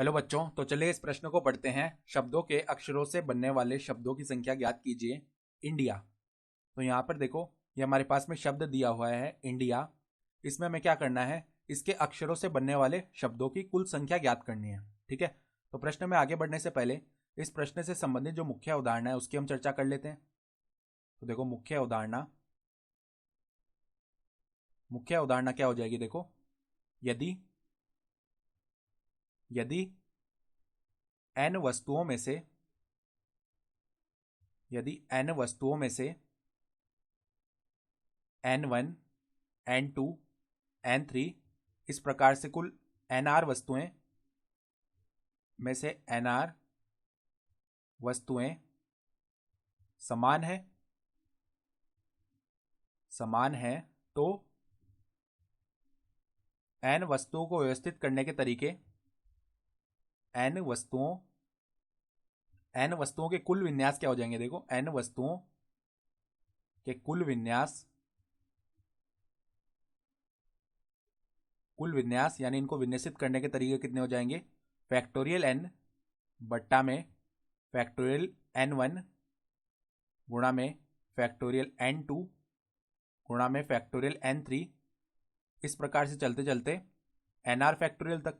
Hello बच्चों, तो चलिए इस प्रश्न को पढ़ते हैं। शब्दों के अक्षरों से बनने वाले शब्दों की संख्या ज्ञात कीजिए। इंडिया। तो यहाँ पर देखो, ये हमारे पास में शब्द दिया हुआ है इंडिया। इसमें हमें क्या करना है, इसके अक्षरों से बनने वाले शब्दों की कुल संख्या ज्ञात करनी है। ठीक है। तो प्रश्न में आगे बढ़ने से पहले इस प्रश्न से संबंधित जो मुख्य उदाहरण है उसकी हम चर्चा कर लेते हैं। तो देखो, मुख्य उदाहरण क्या हो जाएगी। देखो, यदि यदि n वस्तुओं में से यदि n वस्तुओं में से n1 n2 n3 इस प्रकार से कुल nr वस्तुएं में से nr वस्तुएं समान है तो n वस्तुओं को व्यवस्थित करने के तरीके n वस्तुओं के कुल विन्यास क्या हो जाएंगे। देखो, n वस्तुओं के कुल विन्यास यानी इनको विन्यासित करने के तरीके कितने हो जाएंगे। फैक्टोरियल n बट्टा में फैक्टोरियल n1 गुणा में फैक्टोरियल n2 गुणा में फैक्टोरियल n3, इस प्रकार से चलते चलते nr फैक्टोरियल तक।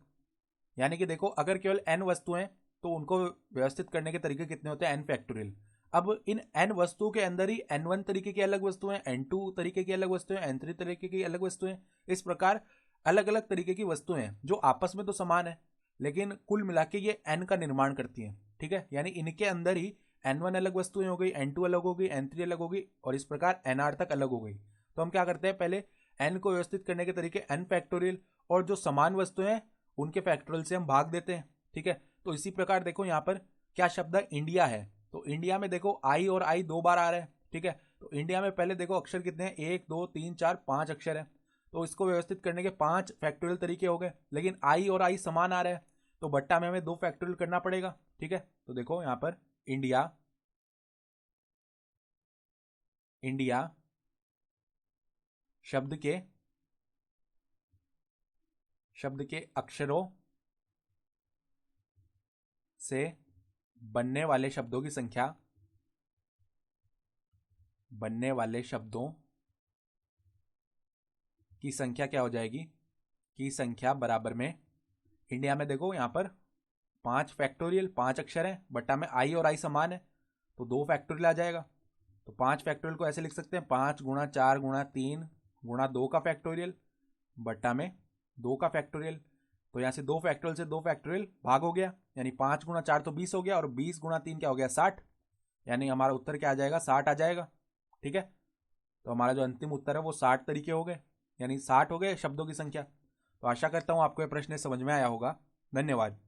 यानी कि देखो, अगर केवल n वस्तुएं तो उनको व्यवस्थित करने के तरीके कितने होते हैं, n फैक्टोरियल। अब इन n वस्तुओं के अंदर ही n1 तरीके की अलग वस्तुएं, n2 तरीके की अलग वस्तुएं, n3 तरीके की अलग वस्तुएं, इस प्रकार अलग अलग तरीके की वस्तुएं जो आपस में तो समान है लेकिन कुल मिला के ये n का निर्माण करती हैं। ठीक है। यानी इनके अंदर ही n1 अलग वस्तुएं हो गई, n2 अलग हो गई, n3 अलग हो गई और इस प्रकार nr तक अलग हो गई। तो हम क्या करते हैं, पहले n को व्यवस्थित करने के तरीके n फैक्टोरियल और जो समान वस्तुएं हैं उनके फैक्टोरियल से हम भाग देते हैं। ठीक है। तो इसी प्रकार देखो, यहाँ पर क्या शब्द है, इंडिया है। तो इंडिया में देखो आई और आई दो बार आ रहा है। ठीक है। तो इंडिया में पहले देखो अक्षर कितने हैं, 1 2 3 4 5 अक्षर है। तो इसको व्यवस्थित करने के 5 फैक्टोरियल तरीके हो गए, लेकिन आई और आई समान आ रहे हैं तो बट्टा में हमें 2 फैक्टोरियल करना पड़ेगा। ठीक है। तो देखो यहाँ पर इंडिया इंडिया शब्द के अक्षरों से बनने वाले शब्दों की संख्या क्या हो जाएगी, की संख्या बराबर में। इंडिया में देखो यहाँ पर 5 फैक्टोरियल, 5 अक्षर है, बट्टा में आई और आई समान है तो 2 फैक्टोरियल आ जाएगा। तो 5 फैक्टोरियल को ऐसे लिख सकते हैं, 5 गुणा 4 गुणा 3 गुणा 2 का फैक्टोरियल बट्टा में 2 का फैक्टोरियल। तो यहाँ से 2 फैक्टोरियल से 2 फैक्टोरियल भाग हो गया, यानी 5 गुणा 4 तो 20 हो गया और 20 गुणा 3 क्या हो गया, 60। यानी हमारा उत्तर क्या आ जाएगा, 60 आ जाएगा। ठीक है। तो हमारा जो अंतिम उत्तर है वो 60 तरीके हो गए, यानी 60 हो गए शब्दों की संख्या। तो आशा करता हूँ आपको यह प्रश्न समझ में आया होगा। धन्यवाद।